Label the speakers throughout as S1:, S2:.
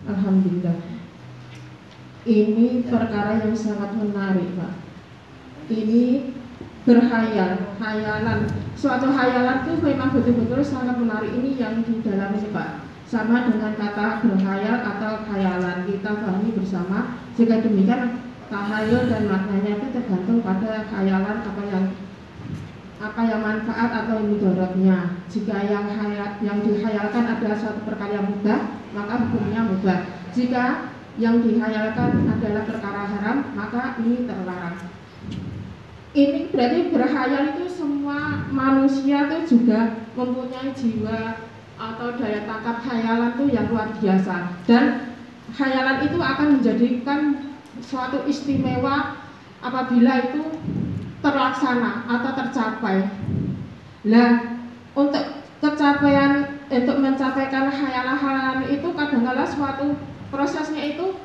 S1: Alhamdulillah. Ini perkara yang sangat menarik, Pak. Ini berhayal, hayalan. Suatu hayalan itu memang betul-betul sangat menarik. Ini yang di dalam ini, Pak. Sama dengan kata berhayal atau khayalan, kita pahami bersama. Jika demikian, tahayul dan maknanya itu tergantung pada khayalan apa yang manfaat atau mudaratnya. Jika yang dihayalkan adalah suatu perkara yang mudah, maka hukumnya mubah. Jika yang dihayalkan adalah perkara haram, maka ini terlarang. Ini berarti berhayal itu semua manusia itu juga mempunyai jiwa atau daya tangkap hayalan itu yang luar biasa, dan hayalan itu akan menjadikan suatu istimewa apabila itu terlaksana atau tercapai. Nah, untuk mencapaikan hayalan-hayalan itu kadang-kala suatu prosesnya itu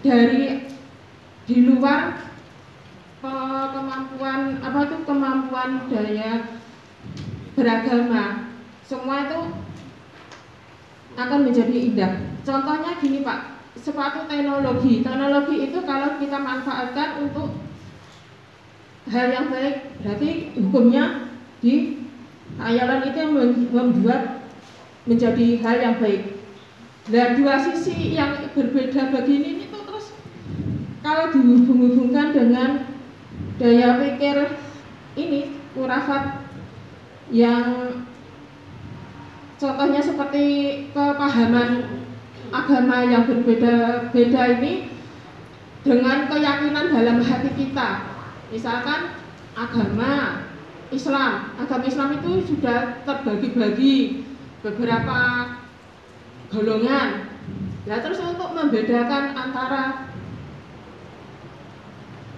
S1: dari di luar kemampuan daya beragama. Semua itu akan menjadi indah. Contohnya gini, Pak, suatu teknologi itu kalau kita manfaatkan untuk hal yang baik, berarti hukumnya di hayalan itu yang membuat menjadi hal yang baik. Nah, dua sisi yang berbeda begini itu terus kalau dihubung-hubungkan dengan daya pikir ini kurafat yang contohnya seperti kepahaman agama yang berbeda-beda ini dengan keyakinan dalam hati kita. Misalkan agama Islam itu sudah terbagi-bagi beberapa golongan. Nah, terus untuk membedakan antara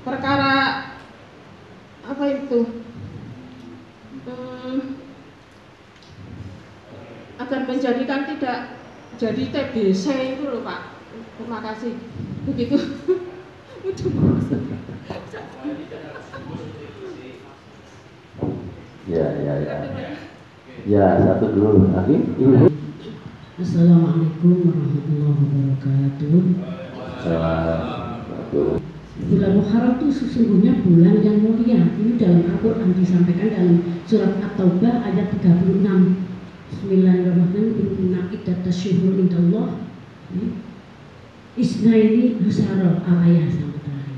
S1: perkara apa itu agar menjadikan tidak jadi TBC itu loh, Pak. Terima kasih. Begitu.
S2: Ya, satu dulu lagi.
S3: Assalamualaikum warahmatullahi wabarakatuh. Bulan Muharram itu sesungguhnya bulan yang mulia. Ini dalam Al-Quran disampaikan dalam surat At-Taubah ayat 36. Bismillahirrahmanirrahim. Inna iddatasyuhur indallah Isnaini Husarul al-ayah sampai terakhir.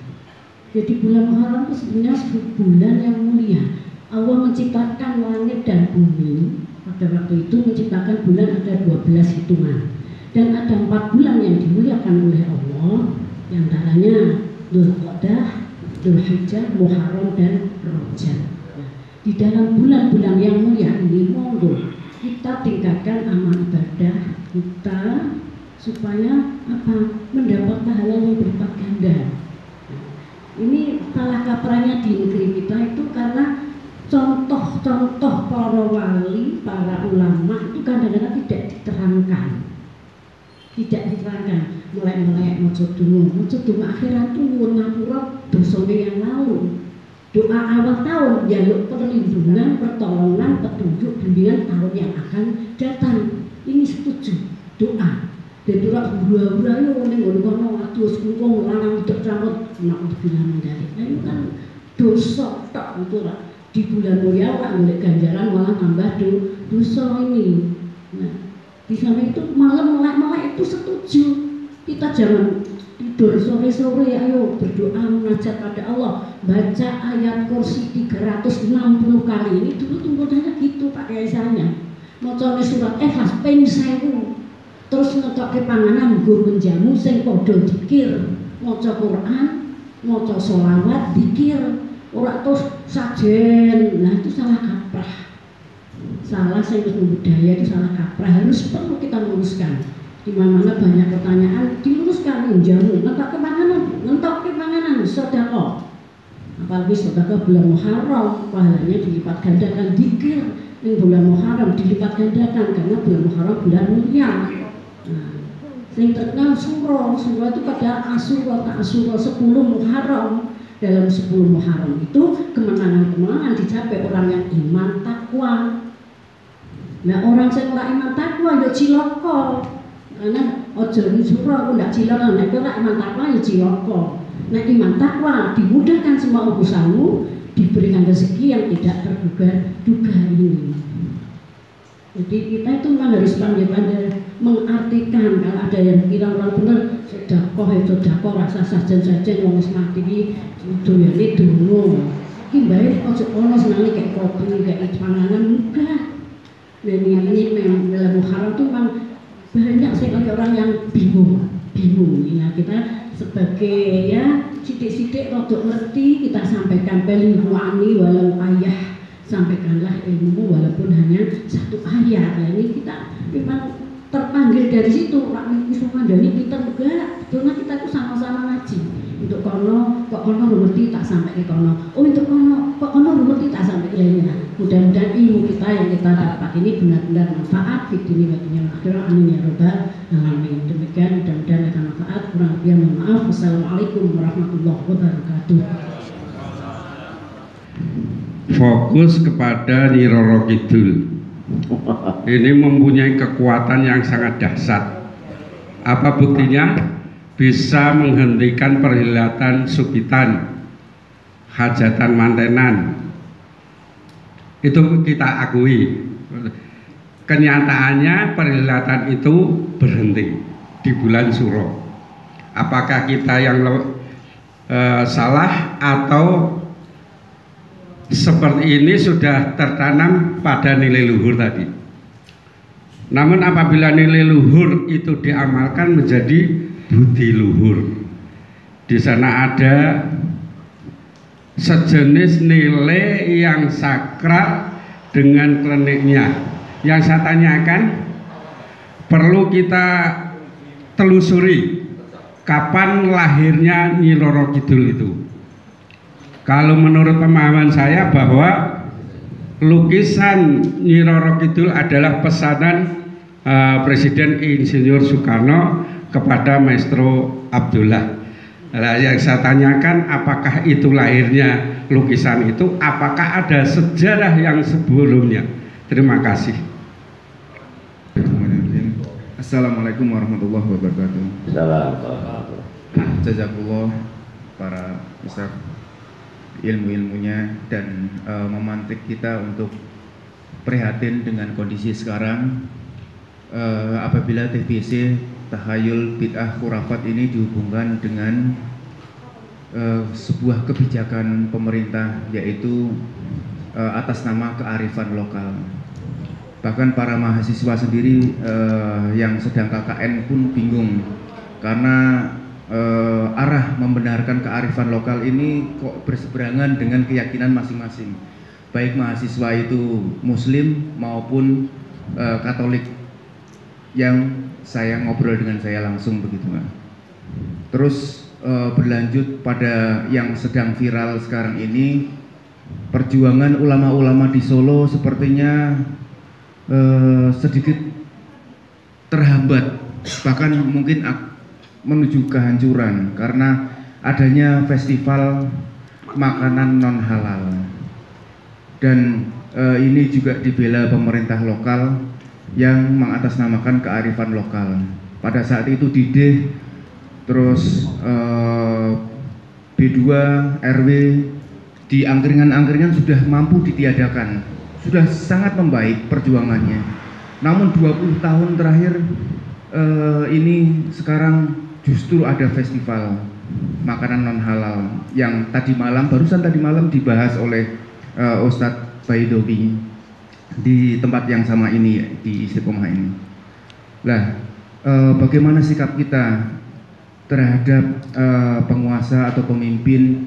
S3: Jadi bulan Muharram itu sebenarnya bulan yang mulia. Allah menciptakan langit dan bumi. Pada waktu itu menciptakan bulan ada 12 hitungan. Dan ada 4 bulan yang dimuliakan oleh Allah. Yang antaranya Dzulqa'dah, Dzulhijjah, Muharram dan Rajab. Di dalam bulan-bulan yang mulia ini monggo kita tingkatkan amal ibadah kita supaya mendapat pahala yang berlipat ganda. Ini salah kaprahnya di negeri kita itu karena contoh-contoh para wali, para ulama itu kadang-kadang tidak diterangkan. Melek-melek mojo donga akhirat itu nyuwun ngapura dosane yang lalu. Doa awal tahun jaluk perlindungan, pertolongan, petunjuk, bimbingan tahun yang akan datang. Ini setuju doa. Dan doa hura-hura yo ning ngono atus kungkung lanang tidak ramut nak dibilang dari. Nah, itu kan dosa tok itu lah. Di bulan mulia kan golek ganjaran malah tambah dosa ini. Nah, di sana itu malam melek-melek itu setuju. Kita jangan tidur sore-sore, ayo berdoa munajat pada Allah, baca ayat kursi 360 kali. Ini dulu tuntunannya gitu Pak Kaisanya. Macane surat Ikhlas ping 1000. Terus ngetokke panganan nggo menjamu sing padha zikir, maca Quran, maca sholawat, zikir. Ora terus sajen. Nah, itu salah kaprah. Salah sing budaya itu salah kaprah. Harus perlu kita luruskan. Di mana-mana banyak pertanyaan diluruskan menjamu, ngentok ke panganan, sedekah. Apalagi sedekah bulan Muharram, pahalanya dilipat gandakan. Zikir di bulan Muharram dilipat gandakan karena bulan Muharram bulan mulia. Nah, yang terkenal surah itu pada Asyura 10 Muharram. Dalam 10 Muharram itu kemenangan dicapai orang yang iman takwa. Nah, orang yang ora iman takwa ya cilaka. Ana aja nyuro aku ndak cilaka, nek kowe rak iman takwa ya cilaka. Nek iman takwa dimudahkan semua urusanmu, diberikan rezeki yang tidak terduga-duga ini. Jadi kita itu memang harus pandai-pandai mengartikan. Kalau ada yang kira orang benar sedekah rasa sajen-sajen wong wis mati iki doyane donga. Iki bae aja ono senane kayak kopi, kayak panganan enggak. Dan ini memang dalam Muharram itu memang banyak sekali orang yang bingung. Ya kita sebagai ya sidik-sidik rodok ngerti, kita sampaikan pelihwani walau ayah, sampaikanlah ilmu walaupun hanya satu ayat. Nah, ini kita memang terpanggil dari situ. Rak iso ngandani kita enggak, betulnya kita itu sama-sama ngaji. Untuk kono, kok kono ngerti tak sampai ke kono. Oh untuk kono, kok kono ngerti tak sampai ke lainnya. Mudah-mudahan ilmu kita yang kita dapat ini benar-benar manfaat di dunia dan dunia akhirat. Amin ya robbal alamin. Demikian mudah-mudahan akan manfaat. Kurang lebih mohon maaf. Wassalamualaikum warahmatullahi wabarakatuh.
S2: Fokus kepada Nyi Roro Kidul. Ini mempunyai kekuatan yang sangat dahsyat. Apa buktinya? Bisa menghentikan perhelatan subitan, hajatan mantenan. Itu kita akui. Kenyataannya perhelatan itu berhenti di bulan Suro. Apakah kita yang salah atau seperti ini sudah tertanam pada nilai luhur tadi? Namun apabila nilai luhur itu diamalkan menjadi budi luhur, di sana ada sejenis nilai yang sakral dengan kliniknya. Yang saya tanyakan, perlu kita telusuri kapan lahirnya Nyi Roro Kidul itu. Kalau menurut pemahaman saya bahwa lukisan Nyi Roro Kidul adalah pesanan Presiden Insinyur Soekarno kepada Maestro Abdullah. Nah, yang saya tanyakan, apakah itu lahirnya lukisan itu? Apakah ada sejarah yang sebelumnya? Terima kasih.
S4: Assalamualaikum warahmatullahi wabarakatuh. Jazakallah para ustaz ilmu-ilmunya dan memantik kita untuk prihatin dengan kondisi sekarang. Apabila TBC tahayul bid'ah khurafat ini dihubungkan dengan sebuah kebijakan pemerintah, yaitu atas nama kearifan lokal. Bahkan para mahasiswa sendiri yang sedang KKN pun bingung karena arah membenarkan kearifan lokal ini kok berseberangan dengan keyakinan masing-masing, baik mahasiswa itu Muslim maupun Katolik yang saya ngobrol dengan saya langsung begitu kan. Terus berlanjut pada yang sedang viral sekarang ini, perjuangan ulama-ulama di Solo sepertinya sedikit terhambat, bahkan mungkin menuju kehancuran karena adanya festival makanan non halal. Dan ini juga dibela pemerintah lokal yang mengatasnamakan kearifan lokal. Pada saat itu DIDE, terus B2, RW di angkringan-angkringan sudah mampu ditiadakan, sudah sangat membaik perjuangannya. Namun 20 tahun terakhir ini sekarang justru ada festival makanan non halal yang barusan tadi malam dibahas oleh Ustadz Baidowi di tempat yang sama ini, di Istiqomah ini. Lah, bagaimana sikap kita terhadap penguasa atau pemimpin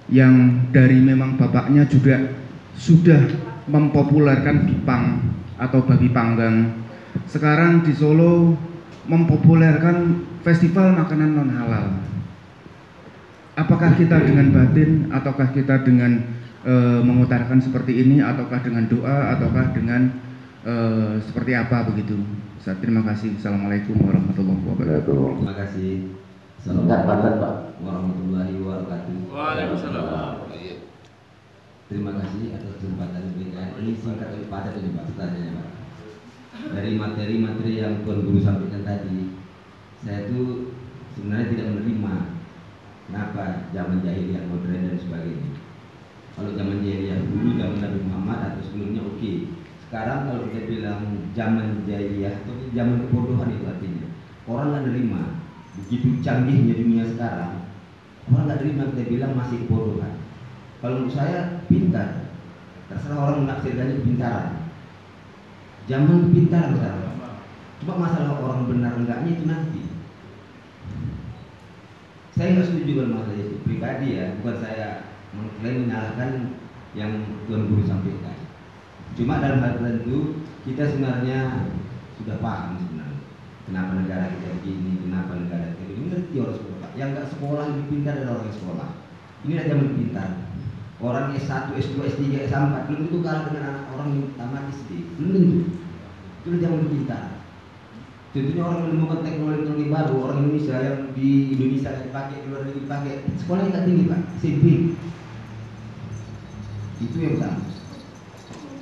S4: yang dari memang bapaknya juga sudah mempopulerkan bipang atau babi panggang, sekarang di Solo mempopulerkan festival makanan non halal. Apakah kita dengan batin ataukah kita dengan mengutarakan seperti ini, ataukah dengan doa, ataukah dengan seperti apa begitu? Terima kasih. Assalamualaikum warahmatullahi wabarakatuh.
S5: Terima kasih. Assalamualaikum warahmatullahi wabarakatuh.
S2: Waalaikumsalam.
S5: Terima kasih atas kesempatan diberikan. Ini singkat tapi padat ini Pak, pertanyaannya Pak. dari materi-materi yang Tuan Guru sampaikan tadi, saya itu sebenarnya tidak menerima kenapa zaman jahiliyah modern dan sebagainya. Kalau zaman jahiliyah dulu, zaman Nabi Muhammad atau sebelumnya oke. Sekarang kalau kita bilang zaman jahiliyah atau zaman kebodohan, itu artinya orang nggak nerima. Begitu canggihnya dunia sekarang, orang nggak terima kita bilang masih kebodohan. Kalau menurut saya pintar, terserah orang menafsirkannya kepintaran. Zaman kepintaran sekarang. Cuma masalah orang benar enggaknya itu nanti. Saya nggak setuju dengan masalah itu pribadi ya, bukan saya mengklaim menyalahkan yang Tuan Guru sampaikan. Cuma dalam hal tertentu kita sebenarnya sudah paham sebenarnya kenapa negara kita begini, kenapa negara kita begini. Ngerti orang sekolah. Yang nggak sekolah lebih pintar dari orang yang sekolah. Inilah zaman pintar. Orang S1, S2, S3, S4 belum tentu kalah dengan anak orang yang tamat SD. Belum tentu. Itu zaman pintar. Tentunya orang menemukan teknologi baru, orang Indonesia yang di Indonesia dipakai, di luar negeri dipakai. Sekolahnya nggak tinggi Pak, SMP. Itu yang pertama.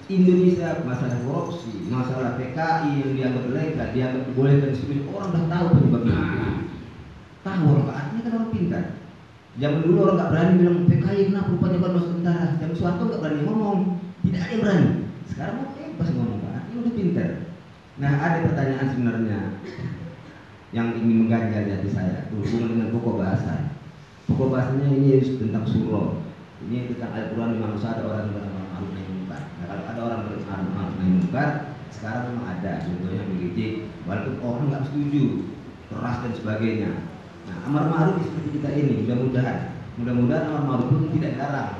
S5: Indonesia masalah korupsi, masalah PKI yang dianggap legal, dianggap boleh dan sebagainya, orang udah tahu penyebabnya. Tahu orang, artinya kan orang pintar. Zaman dulu orang nggak berani bilang PKI kenapa rupanya kan masuk tentara. Zaman Soeharto nggak berani ngomong, tidak ada yang berani. Sekarang mau bebas ngomong, Pak, artinya udah pintar. Nah, ada pertanyaan sebenarnya yang ingin mengganjal di hati saya berhubungan dengan pokok bahasa. Pokok bahasanya ini tentang surah. Ini tentang Al-Quran, di mana ada orang yang bernama ma'ruf nahi munkar. Nah, kalau ada orang bernama ma'ruf nahi munkar, sekarang memang ada, contohnya begitu. Walaupun orang nggak setuju, keras dan sebagainya. Nah, amar ma'ruf seperti kita ini, mudah-mudahan amar ma'ruf pun tidak dilarang.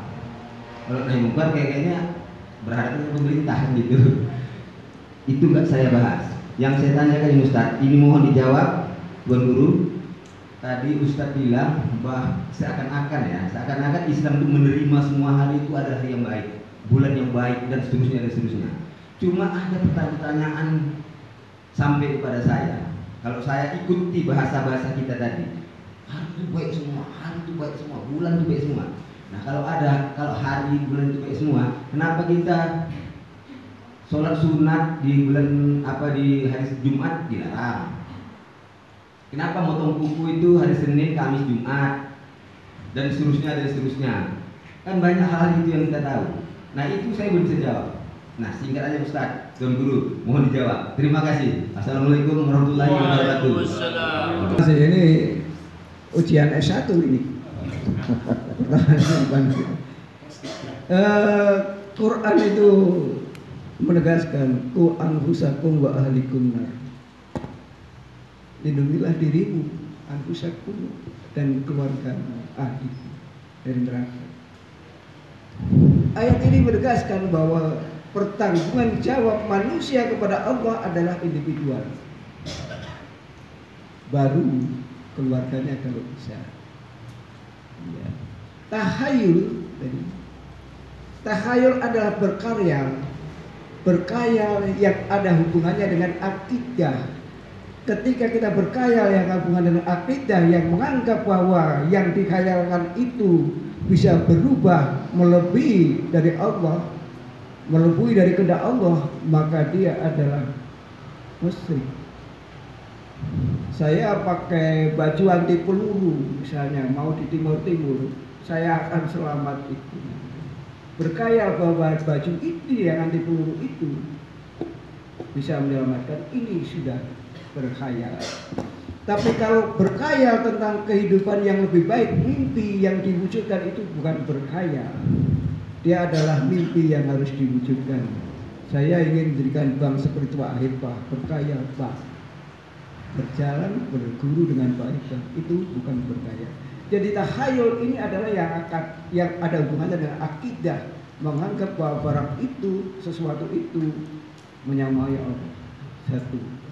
S5: Kalau nahi munkar kayaknya berhadapan dengan pemerintah gitu. Itu nggak saya bahas. Yang saya tanyakan ini Ustaz, ini mohon dijawab Tuan Guru. Tadi Ustaz bilang bahwa seakan-akan Islam itu menerima semua hari itu adalah hari yang baik, bulan yang baik dan seterusnya. Cuma ada pertanyaan sampai kepada saya. Kalau saya ikuti bahasa-bahasa kita tadi, hari itu baik semua, bulan itu baik semua. Nah, kalau hari bulan itu baik semua, kenapa kita sholat sunat di bulan di hari Jumat dilarang? Kenapa motong kuku itu hari Senin, Kamis, Jumat dan seterusnya? Kan banyak hal itu yang kita tahu. Nah, itu saya belum bisa jawab. Nah, singkat aja Ustaz, Tuan Guru, mohon dijawab. Terima kasih. Assalamualaikum warahmatullahi wabarakatuh.
S6: Ini ujian S1 ini. Quran itu menegaskan ku anfusakum wa ahlikum nar. Lindungilah dirimu, anfusakum dan keluarga ahlimu dari neraka. Ayat ini menegaskan bahwa pertanggungan jawab manusia kepada Allah adalah individual. Baru keluarganya kalau bisa. Ya. Tahayul adalah berkarya yang ada hubungannya dengan akidah. Ketika kita berkhayal yang hubungan dengan akidah, yang menganggap bahwa yang dikhayalkan itu bisa berubah melebihi dari Allah, melebihi dari kehendak Allah, maka dia adalah musyrik. Saya pakai baju anti peluru misalnya, mau di Timur Timur, saya akan selamat itu. Berkhayal bahwa baju itu yang anti peluru itu bisa menyelamatkan, ini sudah berkhayal. Tapi kalau berkhayal tentang kehidupan yang lebih baik, mimpi yang diwujudkan itu bukan berkhayal. Dia adalah mimpi yang harus diwujudkan. Saya ingin menjadikan bank seperti Pak Ahir, Pak, berkhayal, Pak. Berjalan berguru dengan baik, itu bukan berkhayal. Jadi tahayul ini adalah yang ada hubungannya dengan akidah, menganggap bahwa barang itu, sesuatu itu menyamai Allah. Satu.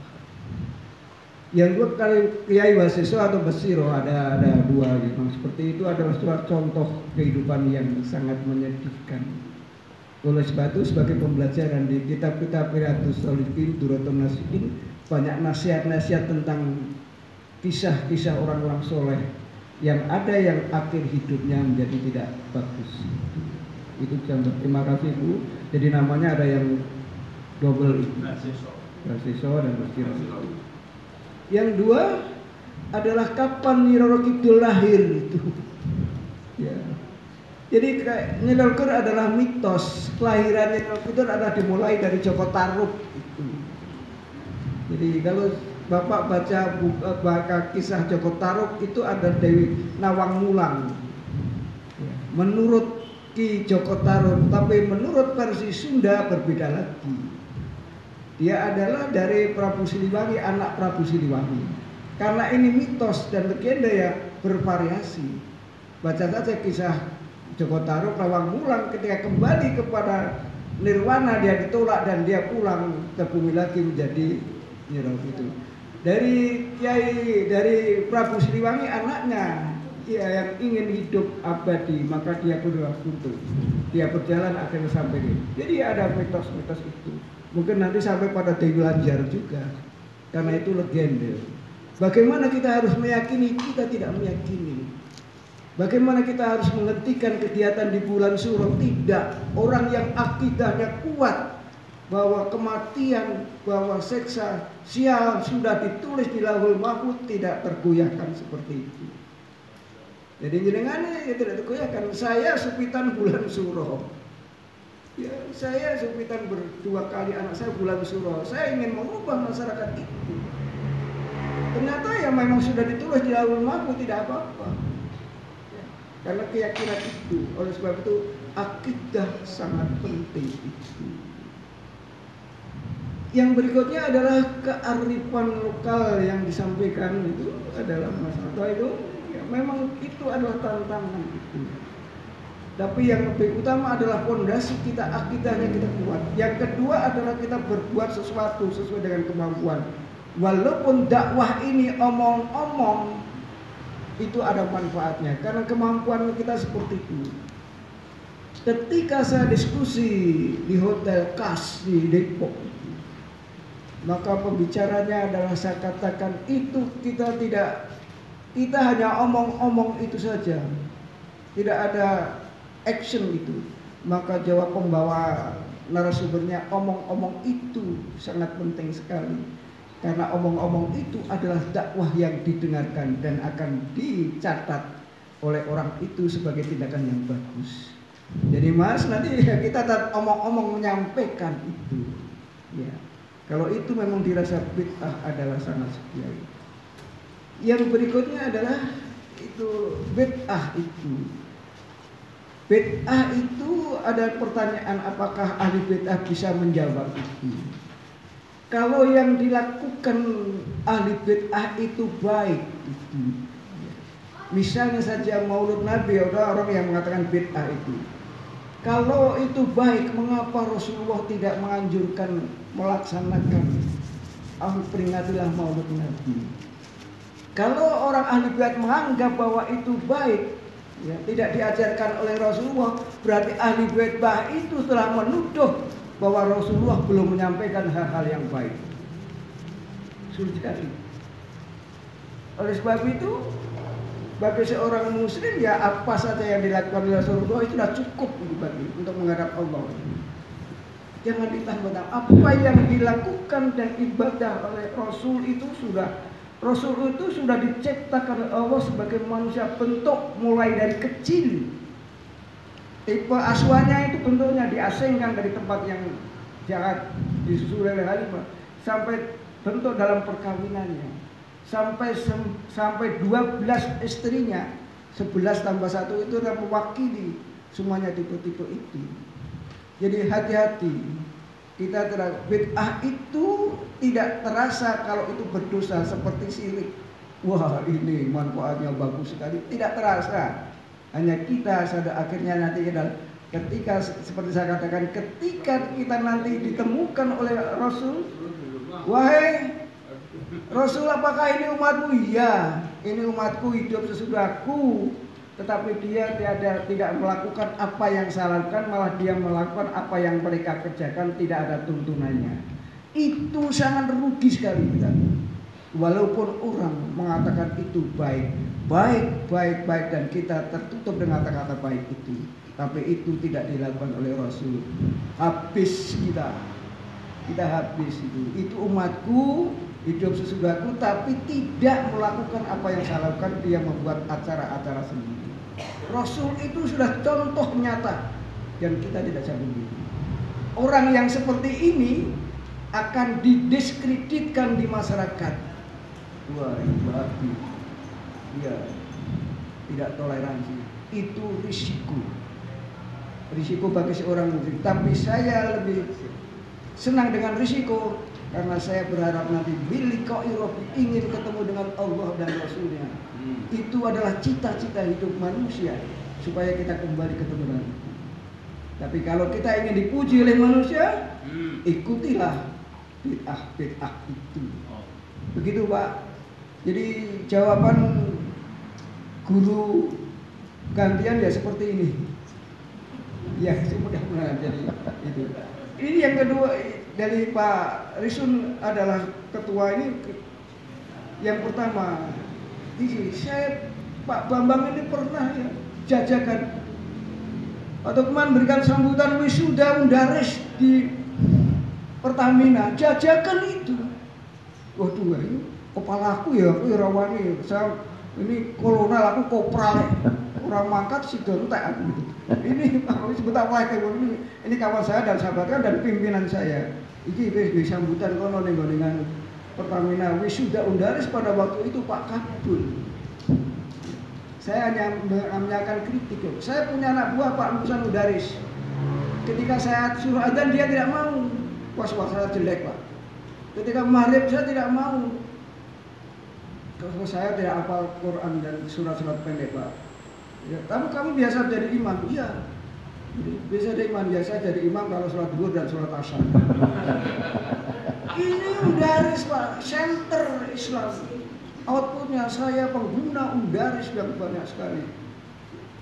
S6: Yang dua, kali Kiai Wasiso atau Basiro ada dua gitu. Seperti itu adalah suatu contoh kehidupan yang sangat menyedihkan. Oleh sebab itu sebagai pembelajaran di kitab-kitab Riyadhus Shalihin, Durratun Nasihin, banyak nasihat-nasihat tentang kisah-kisah orang-orang soleh yang ada yang akhir hidupnya menjadi tidak bagus. Itu contoh. Terima kasih Bu. Jadi namanya ada yang double itu. Rasiso dan bersirat. Yang dua adalah kapan Nyi Roro Kidul lahir itu. Ya. Jadi Nyi Roro Kidul adalah mitos. Kelahiran Nyi Roro Kidul adalah dimulai dari Joko Tarub itu. Jadi kalau Bapak baca kisah Joko Tarub itu ada Dewi Nawang Mulang. Ya. Menurut Ki Joko Tarub, tapi menurut versi Sunda berbeda lagi. Dia adalah dari Prabu Siliwangi, anak Prabu Siliwangi. Karena ini mitos dan legenda yang bervariasi. Baca saja kisah Joko Tarub, Nawang Mulang ketika kembali kepada nirwana dia ditolak dan dia pulang ke bumi lagi menjadi Nyi Roro itu. Dari Prabu Siliwangi anaknya yang ingin hidup abadi, maka dia berdoa untuk dia berjalan akhirnya sampai ini. Jadi ada mitos-mitos itu. Mungkin nanti sampai pada Dewi Lanjar juga, karena itu legenda. Bagaimana kita harus meyakini? Kita tidak meyakini. Bagaimana kita harus menghentikan kegiatan di bulan Suro? Tidak. Orang yang akidahnya kuat bahwa kematian, bahwa seksa sial sudah ditulis di Lauhul Mahfuz, tidak tergoyahkan seperti itu. Jadi jenengannya ya tidak tergoyahkan. Saya supitan bulan Suro. Ya, saya supitan berdua kali anak saya bulan Suro. Saya ingin mengubah masyarakat itu. Ternyata ya memang sudah ditulis di Lauhul Mahfuz, tidak apa-apa. Ya, karena keyakinan itu. Oleh sebab itu akidah sangat penting itu. Yang berikutnya adalah kearifan lokal yang disampaikan itu adalah masalah itu. Ya, memang itu adalah tantangan itu. Tapi yang lebih utama adalah fondasi kita, akidahnya kita kuat. Yang kedua adalah kita berbuat sesuatu sesuai dengan kemampuan. Walaupun dakwah ini omong-omong, itu ada manfaatnya. Karena kemampuan kita seperti itu. Ketika saya diskusi di Hotel Kas di Depok, maka pembicaranya adalah saya katakan itu kita hanya omong-omong itu saja. Tidak ada action itu. Maka jawab pembawa narasumbernya, omong-omong itu sangat penting sekali. Karena omong-omong itu adalah dakwah yang didengarkan dan akan dicatat oleh orang itu sebagai tindakan yang bagus. Jadi Mas, nanti kita omong-omong menyampaikan itu. Ya. Kalau itu memang dirasa bid'ah adalah sangat sekian. Yang berikutnya adalah itu bid'ah itu. Bid'ah itu ada pertanyaan, apakah ahli bid'ah bisa menjawab itu? Kalau yang dilakukan ahli bid'ah itu baik itu. Misalnya saja Maulud Nabi, ada orang yang mengatakan bid'ah itu. Kalau itu baik, mengapa Rasulullah tidak menganjurkan melaksanakan peringatilah Maulud Nabi? Kalau orang ahli bid'ah menganggap bahwa itu baik, ya, tidak diajarkan oleh Rasulullah, berarti ahli bid'ah itu telah menuduh bahwa Rasulullah belum menyampaikan hal-hal yang baik. Sulit sekali. Oleh sebab itu, bagi seorang muslim ya apa saja yang dilakukan oleh Rasulullah itu sudah cukup bagi untuk menghadap Allah. Jangan ditambah-tambah. Apa yang dilakukan dan ibadah oleh Rasul itu sudah diciptakan oleh Allah sebagai manusia, bentuk mulai dari kecil. Tipe asuhannya itu bentuknya diasingkan dari tempat yang jahat, disusui oleh halimah, sampai bentuk dalam perkawinannya, sampai 12 istrinya, 11 tambah 1 itu adalah mewakili semuanya tipe-tipe itu. Jadi hati-hati. Kita bid'ah itu tidak terasa kalau itu berdosa seperti syirik. Wah, ini manfaatnya bagus sekali, tidak terasa. Hanya kita pada akhirnya nanti ketika seperti saya katakan, ketika kita nanti ditemukan oleh Rasul, wahai Rasul, apakah ini umatmu? Iya, ini umatku hidup sesudahku, tetapi dia tidak melakukan apa yang saya lakukan, malah dia melakukan apa yang mereka kerjakan, tidak ada tuntunannya. Itu sangat rugi sekali kita. Walaupun orang mengatakan itu baik, dan kita tertutup dengan kata-kata baik itu, tapi itu tidak dilakukan oleh Rasul. Habis kita. kita habis itu umatku hidup sesudahku tapi tidak melakukan apa yang saya lakukan, dia membuat acara-acara sendiri. Rasul itu sudah contoh nyata dan kita tidak bisa begitu. Orang yang seperti ini akan didiskreditkan di masyarakat. Wah, babi. Dia tidak toleransi. Itu risiko. Risiko bagi seorang muslim. Tapi saya lebih senang dengan risiko karena saya berharap nanti biliqa'i rabbi, ingin ketemu dengan Allah dan Rasulnya. Itu adalah cita-cita hidup manusia supaya kita kembali ketemu dengan itu. Tapi kalau kita ingin dipuji oleh manusia, ikutilah bid'ah itu. Begitu Pak. Jadi jawaban guru gantian ya seperti ini. Ya mudah-mudahan jadi itu. Ini yang kedua dari Pak Risun adalah ketua ini. Yang pertama, ini saya Pak Bambang ini pernah ya jajakan atau kemarin berikan sambutan wisuda Undares di Pertamina, jajakan itu. Waduh, ini kepala aku ya, aku rawani, saya ini kolonel, aku kopral, orang mangkat sih entek aku gitu. Ini sebentar lagi ini kawan saya dan sahabatnya dan pimpinan saya. Iki wis sambutan kono ning dengan Pertamina wisuda Undares pada waktu itu Pak Kabul. Saya hanya menyampaikan kritik. Saya punya anak buah Pak lulusan Undares. Ketika saya suruh adzan dia tidak mau. Puasa jelek Pak. Ketika maghrib saya tidak mau. Kalau saya tidak hafal Quran dan surat-surat pendek Pak. Ya, kamu biasa jadi imam? Iya. Biasa jadi imam, biasa jadi imam kalau sholat zuhur dan sholat asar. Ini Undares Pak, center Islam. Outputnya saya pengguna Undares yang banyak sekali.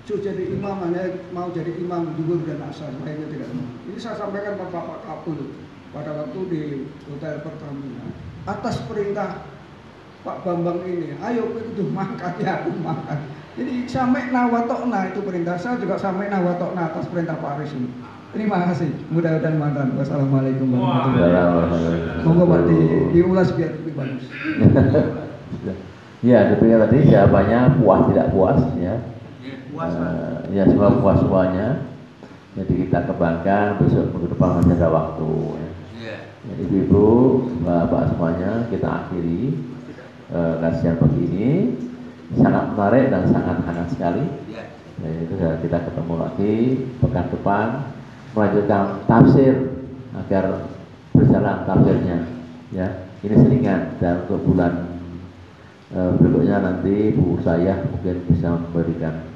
S6: Jadi imam hanya mau jadi imam zuhur dan asar, lainnya tidak mau. Ini saya sampaikan kepada Pak Kapul pada waktu di Hotel Pertamina atas perintah Pak Bambang ini. Ayo itu makan ya, aku makan. Jadi sampai nawatokna itu perintah saya juga sampai nawatokna atas perintah Pak Aris ini. Terima kasih. Mudah-mudahan mantan. Wassalamualaikum warahmatullahi wabarakatuh. Monggo Pak diulas biar lebih bagus.
S7: Ya, demikian tadi jawabannya puas tidak puas ya. Puas Pak. Ya, semua puas semuanya. Jadi kita kembangkan besok minggu depan masih ada waktu. Ya. Jadi ibu, bapak semuanya kita akhiri kajian begini. Sangat menarik dan sangat hangat sekali. Jadi itu kita ketemu lagi pekan depan melanjutkan tafsir agar berjalan tafsirnya. Ya, ini selingan dan untuk bulan berikutnya nanti Bu saya mungkin bisa memberikan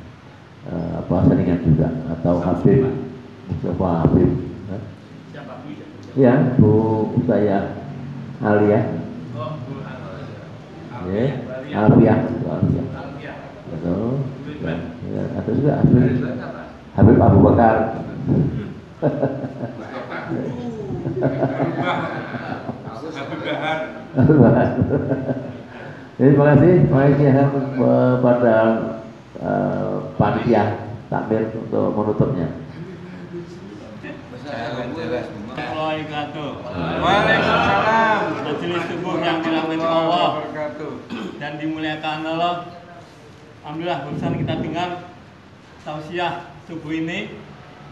S7: selingan juga atau Habib Mustafa Habib. Ya, Bu saya Alia. Ya, Alfiah. Betul. Ya, atau juga Habib Abu Bakar. Habib Bahar. Terima kasih pada panitia takmir untuk menutupnya.
S8: Waalaikumsalam. Majelis subuh yang dirahmati Allah dan dimuliakan Allah. Alhamdulillah barusan kita dengar tausiah subuh ini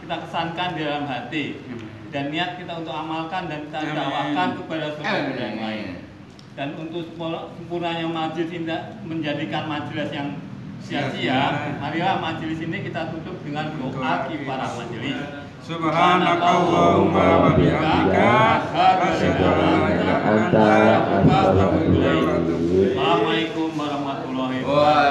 S8: kita kesankan di dalam hati dan niat kita untuk amalkan dan kita dakwakan kepada saudara yang lain. Dan untuk sempurnanya majelis ini menjadikan majelis yang sia-sia, marilah majelis ini kita tutup dengan doa kifarah majelis. Subhanakallahumma wa bihamdika asyhadu an la ilaha illa anta astaghfiruka wa atubu ilaik. Assalamualaikum warahmatullahi wabarakatuh.